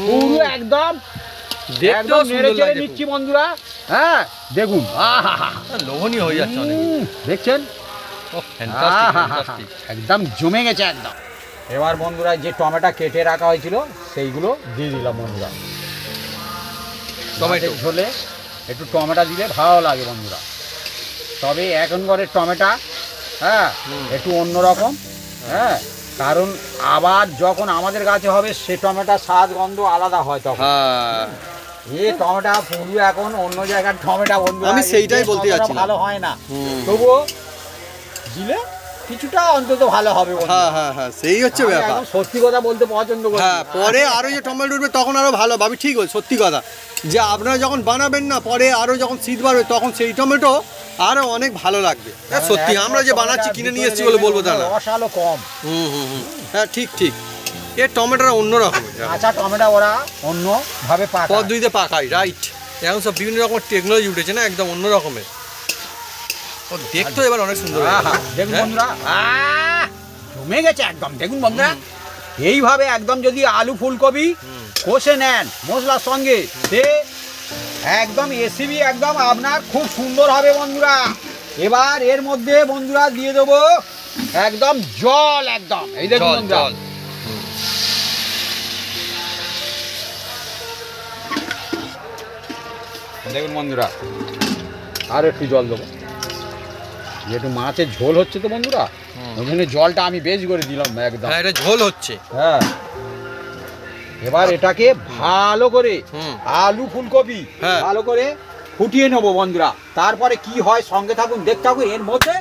পুরো একদম দেখতেও একদম নেড়ে সুন্দর চেড়ে লাগছে নিচ্ছি বন্ধুরা। হ্যাঁ দেখুন আহা খুব। লোভনীয় হয়ে যাচ্ছে অনেক। দেখছেন ফ্যান্টাস্টিক আহা, ফ্যান্টাস্টিক। একদম জমে গেছে একদম। এবার বন্ধুরা যে টমেটো কেটে রাখা হয়েছিল সেইগুলো দিয়ে দিলাম বন্ধুরা। টমেটো ঝোলে একটু টমেটো দিলে ভালো লাগে বন্ধুরা। তবে এখনকারের টমেটো হ্যাঁ একটু অন্যরকম। হ্যাঁ, কারণ আবার যখন আমাদের গাছে হবে সে টমেটোর স্বাদ গন্ধ আলাদা হয় তখন। হ্যাঁ, এই টমেটো পুরো এখন অন্য জায়গার টমেটো বন্ধুরা আমি সেইটাই এই বলতে টমেটো যাচ্ছিলাম। ভালো হয় না, হুম। তবুও দিলে কিছুটা অন্তত ভালো হবে বন্ধুরা। হ্যাঁ, সেই হচ্ছে আমি ব্যাপার। একদম সত্যি কথা বলতে পছন্দ করি। হ্যাঁ, পরে আরো যে টমেটো উঠবে তখন আরো ভালো ভাবি। ঠিক বল, সত্যি কথা যে আপনারা যখন বানাবেন না পরে আরো যখন শীত বাড়বে তখন সেই টমেটো আরো অনেক ভালো লাগবে। হ্যাঁ, সত্যি আমরা যে বানাচ্ছি কিনে নিয়ে এসেছি বলে বলবো তা না। রস আলো কম, হ্যাঁ, ঠিক এর টমেটোটা অন্যরকম কাঁচা টমেটো ওরা অন্য ভাবে পাকায়। পদ্ধতিতে পাকায়, রাইট। এখন সব বিভিন্ন রকম টেকনোলজি উঠেছে না, একদম অন্য রকমের। ও দেখতো এবার অনেক সুন্দর হয়ে আহা, গেছে। দেখুন হ্যাঁ? বন্ধুরা জমে গেছে একদম। দেখুন বন্ধুরা এইভাবে একদম যদি আলু ফুলকপি কষে নেন মশলার সঙ্গে সে একদম রেসিপি একদম আপনার খুব সুন্দর হবে বন্ধুরা। এবার এর মধ্যে বন্ধুরা দিয়ে দেবো একদম জল, একদম এই দেখুন জল বন্ধুরা। জল দেখুন বন্ধুরা আর একটু জল দেবো, যেহেতু মাছের ঝোল হচ্ছে তো বন্ধুরা ওখানে জলটা আমি বেশি করে দিলাম একদম। হ্যাঁ, এটা ঝোল হচ্ছে। হ্যাঁ, এবার এটাকে ভালো করে আলু ফুলকপি হ্যাঁ। ভালো করে ফুটিয়ে নেবো বন্ধুরা। তারপরে কি হয় সঙ্গে থাকুন, দেখতে থাকুন। এর মধ্যে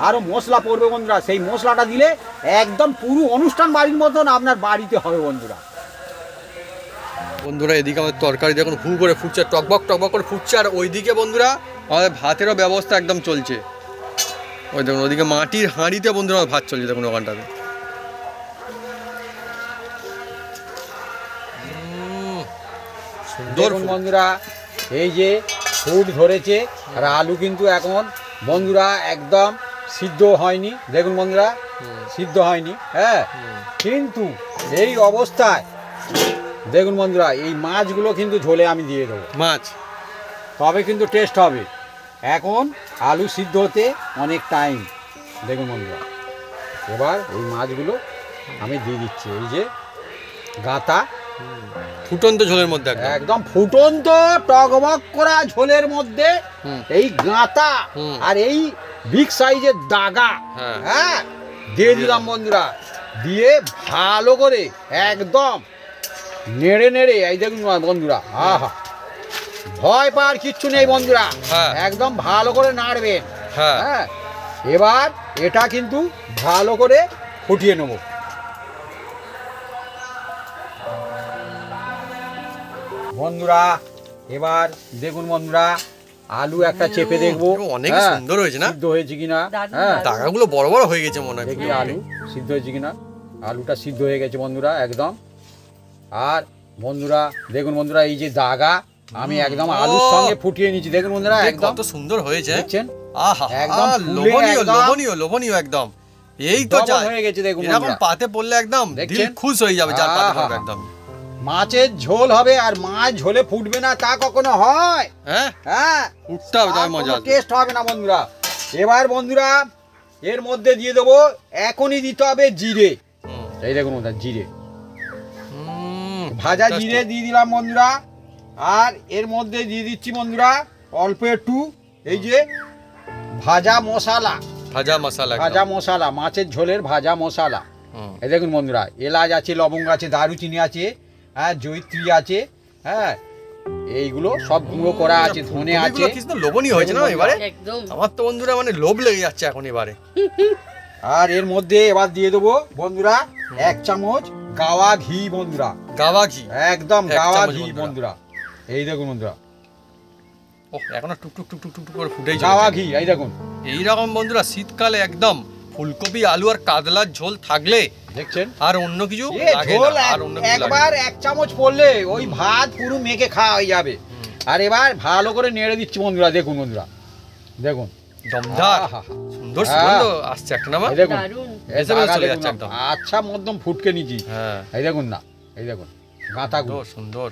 আরো মশলা পড়বে বন্ধুরা, সেই মশলাটা দিলে একদম পুরো অনুষ্ঠান বাড়ির মতন আপনার বাড়িতে হবে বন্ধুরা। বন্ধুরা এদিকে আমাদের তরকারি দেখুন হু করে ফুটছে, টকবক করে ফুটছে। আর ওইদিকে বন্ধুরা আমাদের ভাতেরও ব্যবস্থা একদম চলছে। ওই দেখুন ওইদিকে মাটির হাঁড়িতে বন্ধুরা ভাত চলছে দেখুন ওখানটাতে। দেখুন বন্ধুরা এই যে ফুট ধরেছে আর আলু কিন্তু এখন বন্ধুরা একদম সিদ্ধ হয়নি। দেখুন বন্ধুরা সিদ্ধ হয়নি। হ্যাঁ, কিন্তু এই অবস্থায় দেখুন বন্ধুরা এই মাছগুলো কিন্তু ঝোলে আমি দিয়ে দেবো, মাছ তবে কিন্তু টেস্ট হবে। এখন আলু সিদ্ধ হতে অনেক টাইম। দেখুন বন্ধুরা এবার এই মাছগুলো আমি দিয়ে দিচ্ছি। এই যে গাতা ফুটন্ত ঝোলের মধ্যে একদম। একদম ফুটন্ত টকবক করা ঝোলের মধ্যে এই গাঁতা আর এই বিগ সাইজের দাগা হ্যাঁ। হ্যাঁ দিয়ে দিলাম বন্ধুরা। দিয়ে ভালো করে একদম নেড়ে নেড়ে এই দেখুন বন্ধুরা আহা ভয় পাওয়ার কিচ্ছু নেই বন্ধুরা। হ্যাঁ। একদম ভালো করে নাড়বেন। হ্যাঁ। হ্যাঁ, এবার এটা কিন্তু ভালো করে ফুটিয়ে নেব। বন্ধুরা এবার দেখুন বন্ধুরা আলু একটা চেপে দেখবো অনেক হ্যাঁ, সুন্দর হয়েছে না, সিদ্ধ হয়েছে কিনা। দারুণ, হ্যাঁ, দারুণ। টাকাগুলো বড় বড় হয়ে গেছে মনে হয়। দেখি আলু সিদ্ধ হয়েছে কিনা। আলুটা সিদ্ধ হয়ে গেছে বন্ধুরা একদম। আর বন্ধুরা দেখুন বন্ধুরা এই যে দাগা আমি একদম আলুর সঙ্গে ফুটিয়ে নিয়েছি। দেখুন বন্ধুরা একদম কত সুন্দর হয়েছে। দেখছেন আহা একদম ফুলে লোভনীয় একদম লোভনীয় লোভনীয় একদম। এই তো double যায় হয়ে গেছে দেখুন এরকম বন্ধুরা। পাতে পড়লে একদম দিল দেখছেন? খুশ হয়ে যাবে যার পাতে আহা। পড়বে একদম। মাছের ঝোল হবে আর মাছ ঝোলে ফুটবে না তা কখনো হয়? হ্যাঁ, হ্যাঁ, উঠতে হবে তবে মজা আসবে। টেস্ট হবে না বন্ধুরা। এবার বন্ধুরা এর মধ্যে দিয়ে দেবো এখনই দিতে হবে জিরে। হুম। এই দেখুন বন্ধুরা জিরে হুম, ভাজা fantastic। জিরে দিয়ে দিলাম বন্ধুরা। আর এর মধ্যে দিয়ে দিচ্ছি বন্ধুরা অল্প একটু এই যে ভাজা মশলা, ভাজা মশলা একদম। ভাজা মশলা মাছের ঝোলের ভাজা মশলা। হুম। এই দেখুন বন্ধুরা এলাচ আছে, লবঙ্গ আছে, দারুচিনি আছে, হ্যাঁ জয়িত্রী আছে, হ্যাঁ এইগুলো সব গুঁড়ো করা আছে, ধনে আছে। ফুলকপিগুলো কি লোভনীয় হয়েছে না এবারে? একদম আমার তো বন্ধুরা মানে লোভ লেগে যাচ্ছে এখন এবারে। আর এর মধ্যে এবার দিয়ে দেবো বন্ধুরা 1 চামচ গাওয়া ঘি বন্ধুরা, গাওয়া ঘি, একদম 1 গাওয়া চামচ ঘি বন্ধুরা। এই দেখুন বন্ধুরা, ও এখনো টুক টুক টুক টুক টুক টুক করে ফুটেই গাওয়া চলেছে। ঘি এই দেখুন। এইরকম বন্ধুরা শীতকালে একদম ফুলকপি আলু আর কাতলার ঝোল থাকলে দেখছেন আর অন্য কিছু এ লাগে ঝোল না, আর অন্য কিছু লাগে না। একবার 1 চামচ পড়লে ওই ভাত পুরো মেখে খাওয়া হয়ে যাবে। আর এবার ভালো করে নেড়ে দিচ্ছি বন্ধুরা, দেখুন বন্ধুরা, দেখুন দমদার আহা, সুন্দর সুগন্ধ আসছে একটা না মা? এই দেখুন দারুণ। এসে বেশ চলে দেখুন যাচ্ছে না, একদম। আচ্ছা মধ্যম ফুটকে নিচ্ছি। হ্যাঁ এই দেখুন না, এই দেখুন গাঁথাগুলো। সুন্দর সুন্দর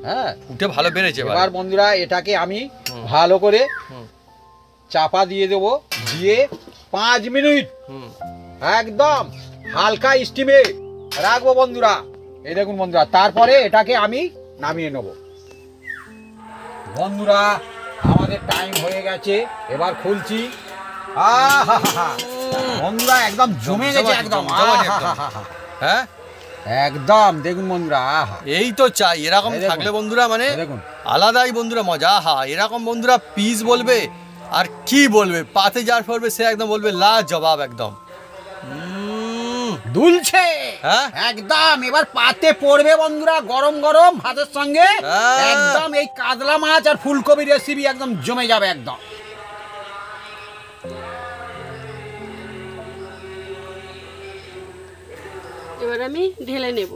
হ্যাঁ ফুটে ভালো বেড়েছে এবার এবার। বন্ধুরা এটাকে আমি হুম। ভালো করে হুম, চাপা দিয়ে দেবো, দিয়ে 5 মিনিট হুম। একদম হালকা স্টিমে রাখবো বন্ধুরা। এই দেখুন বন্ধুরা, তারপরে এটাকে আমি নামিয়ে নেব বন্ধুরা। আমাদের টাইম হয়ে গেছে, এবার খুলছি। আহা বন্ধুরা একদম জমে গেছে, একদম জমজমাটি একদম। আহা, হ্যাঁ একদম দেখুন বন্ধুরা আহা, এই তো চাই এরকম এই দেখুন। থাকলে বন্ধুরা মানে এই দেখুন আলাদাই বন্ধুরা মজা। হা এরকম বন্ধুরা পিস বলবে আর কি বলবে, পাতে যার পড়বে সে একদম বলবে লা জবাব একদম। দুলছে হ্যাঁ? একদম। এবার পাতে পড়বে বন্ধুরা গরম গরম ভাতের সঙ্গে, হ্যাঁ। একদম এই কাতলা মাছ আর ফুলকপি রেসিপি একদম জমে যাবে একদম। এবার আমি ঢেলে নেব।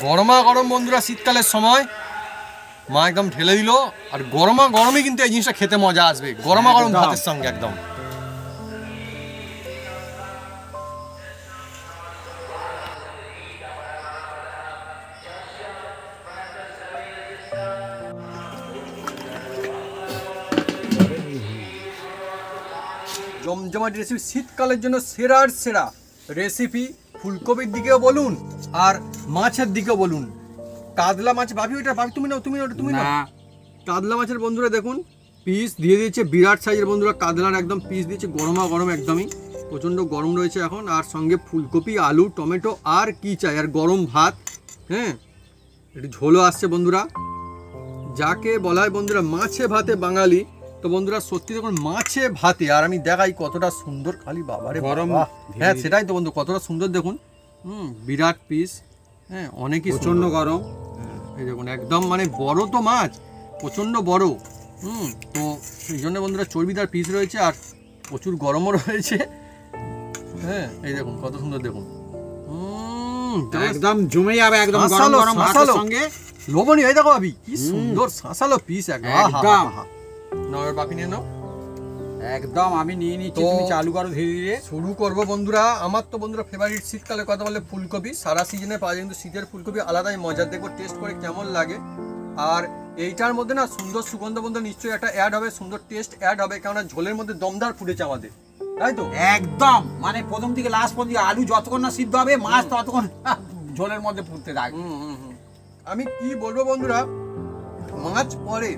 গরমা গরম বন্ধুরা শীতকালের সময় মা একদম ঢেলে দিল, আর গরমা গরমই কিন্তু এই জিনিসটা খেতে মজা আসবে, গরমা গরম একদম। ভাতের সঙ্গে একদম। জমজমাট রেসিপি, শীতকালের জন্য সেরার সেরা রেসিপি। ফুলকপির দিকেও বলুন আর মাছের দিকেও বলুন। কাতলা মাছ, ভাবি ওইটা ভাবি তুমি নাও, তুমি নাও, তুমি নাও। কাতলা মাছের বন্ধুরা দেখুন পিস দিয়ে দিয়েছে বিরাট সাইজের বন্ধুরা, কাতলার একদম পিস দিয়েছে গরমা গরম একদমই, প্রচণ্ড গরম রয়েছে এখন। আর সঙ্গে ফুলকপি আলু টমেটো আর কি চাই, আর গরম ভাত। হ্যাঁ একটু ঝোলও আসছে বন্ধুরা, যাকে বলা হয় বন্ধুরা মাছে ভাতে বাঙালি। তো বন্ধুরা সত্যি দেখুন মাছে ভাতে, আর আমি দেখাই কতটা সুন্দর, খালি বাবারে গরম বাবা। ধীরে হ্যাঁ ধীরে। সেটাই তো বন্ধু, কতটা সুন্দর দেখুন। বিরাট পিস, হ্যাঁ অনেকই প্রচন্ড সুন্দর। গরম। এই দেখুন একদম মানে বড় তো মাছ, প্রচণ্ড বড়। তো এই জন্য বন্ধুরা চর্বিদার পিস রয়েছে আর প্রচুর গরমও রয়েছে। হ্যাঁ এই দেখুন কত সুন্দর দেখুন। একদম জমে যাবে একদম গরম শাঁসালো, গরম ভাতের শাঁসালো। সঙ্গে। লোভনীয়, এই দেখো আবি কি সুন্দর শাঁসালো পিস একদম। একদম। নাও এবার বাকি নিয়ে নাও। একদম আমি নিয়ে নিচ্ছি, তো- তুমি চালু করো ধীরে ধীরে। শুরু করব বন্ধুরা। আমার তো বন্ধুরা ফেভারিট শীতকালে কথা বলে ফুলকপি, সারা সিজনে পাওয়া যায় কিন্তু শীতের ফুলকপি আলাদাই মজা, দেখবো টেস্ট করে কেমন লাগে। আর এইটার মধ্যে না সুন্দর সুগন্ধ বন্ধু নিশ্চয়ই একটা অ্যাড হবে, সুন্দর টেস্ট অ্যাড হবে, কেননা ঝোলের মধ্যে দমদার ফুটেছে আমাদের, তাই তো? একদম মানে প্রথম থেকে লাস্ট পর্যন্ত আলু যতক্ষণ না সিদ্ধ হবে, মাছ ততক্ষণ ঝোলের মধ্যে ফুটতে থাকে। আমি কি বলবো বন্ধুরা, মাছ পরে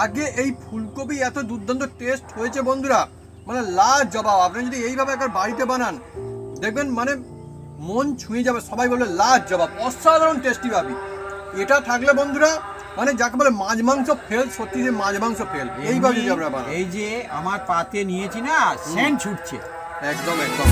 আগে এই ফুলকপি এত দুর্দান্ত টেস্ট হয়েছে বন্ধুরা, মানে লাজবাব। আপনি যদি এইভাবে একবার বাড়িতে বানান দেখবেন মানে মন ছুঁয়ে যাবে, সবাই বলবে লাজবাব, অসাধারণ টেস্টি ভাবি। এটা থাকলে বন্ধুরা মানে যাকে বলে মাছ মাংস ফেল, সত্যি যে মাছ মাংস ফেল এইভাবে যদি আমরা বানাই। এই যে আমার পাতে নিয়েছি না, সেন্ট ছুটছে। একদম একদম